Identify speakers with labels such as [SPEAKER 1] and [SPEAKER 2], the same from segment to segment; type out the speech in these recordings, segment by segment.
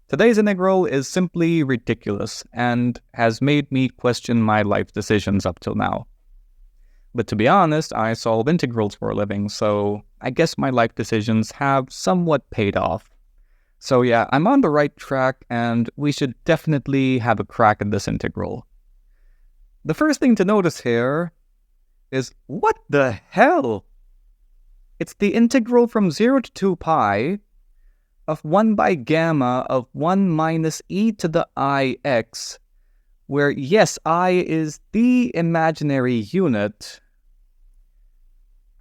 [SPEAKER 1] Today's integral is simply ridiculous and has made me question my life decisions up till now. But to be honest, I solve integrals for a living, so I guess my life decisions have somewhat paid off. So yeah, I'm on the right track and we should definitely have a crack at this integral. The first thing to notice here is, what the hell? It's the integral from 0 to 2 pi of 1 by gamma of 1 minus e to the ix, where yes, I is the imaginary unit.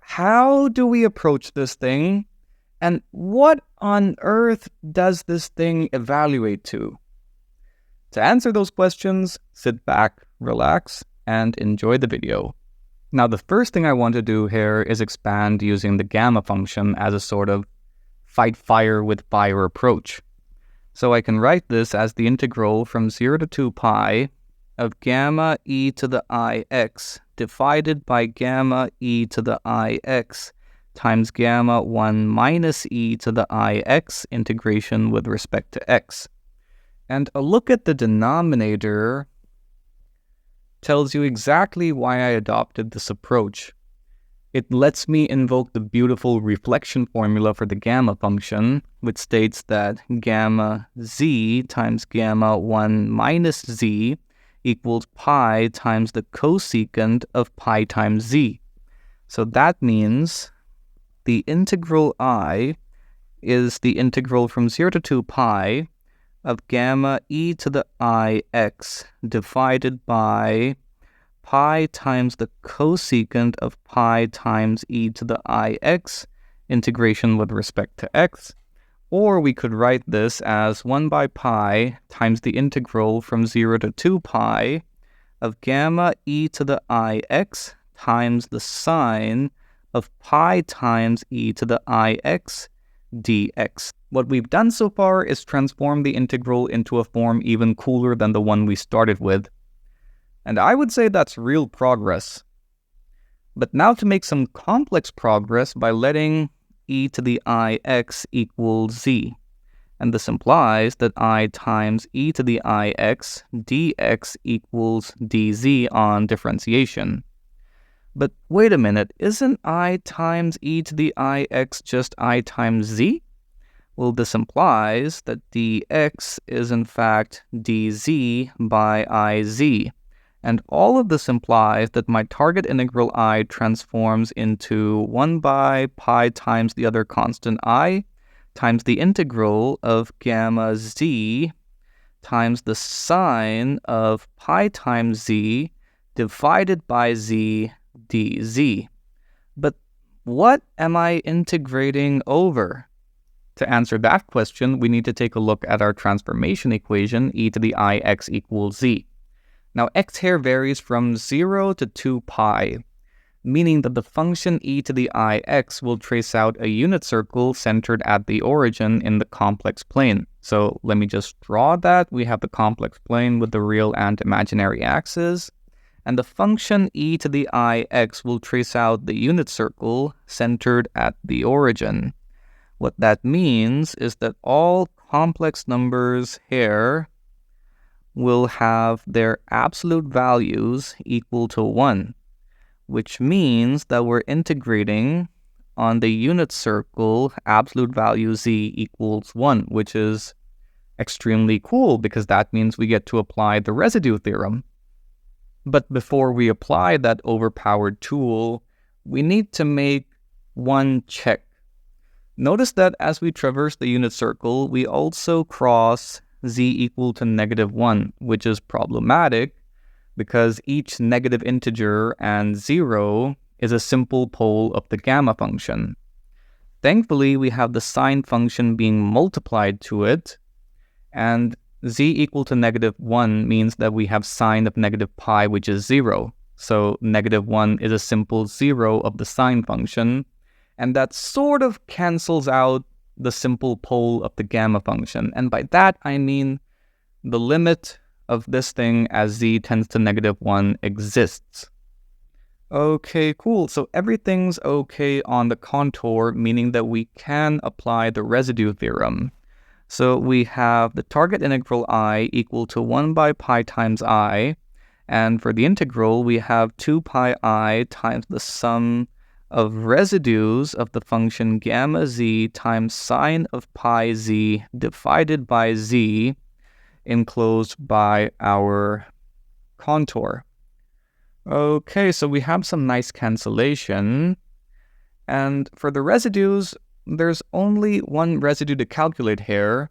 [SPEAKER 1] How do we approach this thing? And what on earth does this thing evaluate to? To answer those questions, sit back, relax, and enjoy the video. Now, the first thing I want to do here is expand using the gamma function as a sort of fight fire with fire approach. So I can write this as the integral from 0 to 2 pi of gamma e to the ix divided by gamma e to the ix times gamma 1 minus e to the ix integration with respect to x. And a look at the denominator tells you exactly why I adopted this approach. It lets me invoke the beautiful reflection formula for the gamma function, which states that gamma z times gamma 1 minus z equals pi times the cosecant of pi times z. So that means the integral I is the integral from 0 to 2 pi of gamma e to the ix divided by pi times the cosecant of pi times e to the ix integration with respect to x. Or we could write this as 1 by pi times the integral from 0 to 2 pi of gamma e to the ix times the sine of pi times e to the ix dx. What we've done so far is transform the integral into a form even cooler than the one we started with. And I would say that's real progress. But now to make some complex progress by letting e to the ix equal z. And this implies that I times e to the ix dx equals dz on differentiation. But wait a minute, isn't I times e to the ix just I times z? Well, this implies that dx is in fact dz by iz. And all of this implies that my target integral I transforms into 1 by pi times the other constant I times the integral of gamma z times the sine of pi times z divided by z dz. But what am I integrating over? To answer that question, we need to take a look at our transformation equation, e to the ix equals z. Now, x here varies from 0 to 2 pi, meaning that the function e to the ix will trace out a unit circle centered at the origin in the complex plane. So let me just draw that. We have the complex plane with the real and imaginary axes, and the function e to the ix will trace out the unit circle centered at the origin. What that means is that all complex numbers here will have their absolute values equal to 1, which means that we're integrating on the unit circle absolute value z equals 1, which is extremely cool because that means we get to apply the residue theorem. But before we apply that overpowered tool, we need to make one check. Notice that as we traverse the unit circle, we also cross z equal to -1, which is problematic because each negative integer and 0 is a simple pole of the gamma function. Thankfully, we have the sine function being multiplied to it, and z equal to -1 means that we have sine of -pi, which is 0. So -1 is a simple 0 of the sine function, and that sort of cancels out the simple pole of the gamma function. And by that, I mean the limit of this thing as z tends to -1 exists. Okay, cool. So everything's okay on the contour, meaning that we can apply the residue theorem. So we have the target integral I equal to 1 by pi times I. And for the integral, we have 2 pi I times the sum of residues of the function gamma z times sine of pi z divided by z enclosed by our contour. Okay, so we have some nice cancellation. And for the residues, there's only one residue to calculate here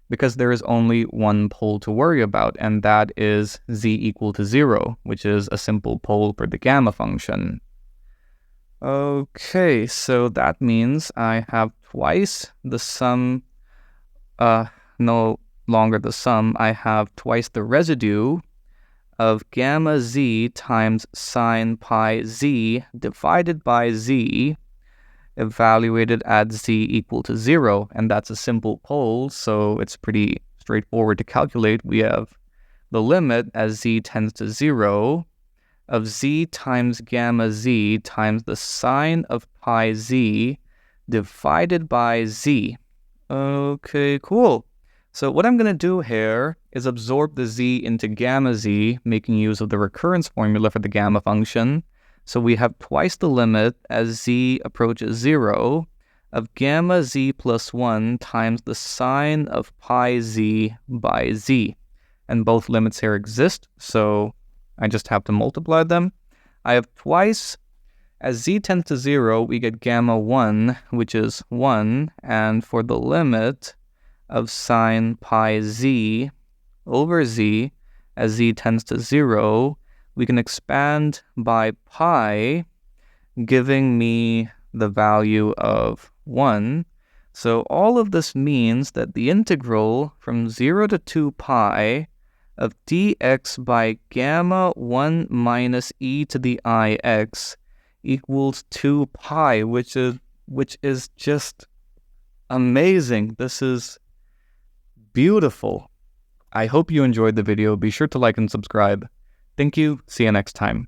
[SPEAKER 1] because there is only one pole to worry about, and that is z equal to 0, which is a simple pole for the gamma function. Okay, so that means I have twice the sum, no longer the sum, I have twice the residue of gamma z times sine pi z divided by z evaluated at z equal to 0, and that's a simple pole, so it's pretty straightforward to calculate. We have the limit as z tends to 0 of z times gamma z times the sine of pi z divided by z. Okay, cool. So what I'm going to do here is absorb the z into gamma z, making use of the recurrence formula for the gamma function. So we have twice the limit as z approaches 0 of gamma z plus 1 times the sine of pi z by z. And both limits here exist, so I just have to multiply them. I have twice, as z tends to 0, we get gamma 1, which is 1, and for the limit of sine pi z over z, as z tends to 0, we can expand by pi, giving me the value of 1. So all of this means that the integral from 0 to 2 pi of dx by gamma 1 minus e to the ix equals 2 pi, which is just amazing. This is beautiful. I hope you enjoyed the video. Be sure to like and subscribe. Thank you. See you next time.